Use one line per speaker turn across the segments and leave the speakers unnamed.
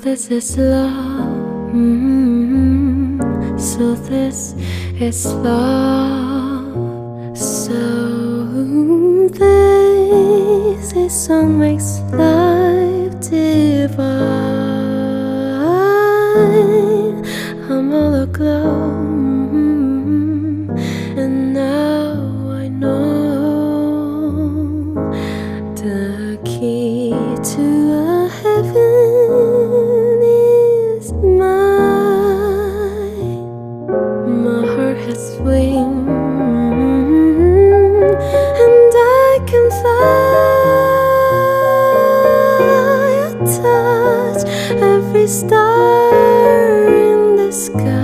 this is love. So this is love. So this is song makes life divine. I'm all aglow, and now I know the key to a heaven is mine. My heart has wings, and I can fly. I touch every star in the sky.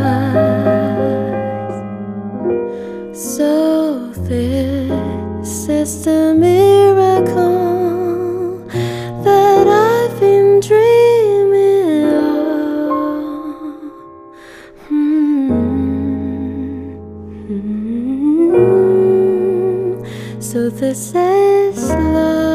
So this is the miracle that I've been dreaming of. So this is love.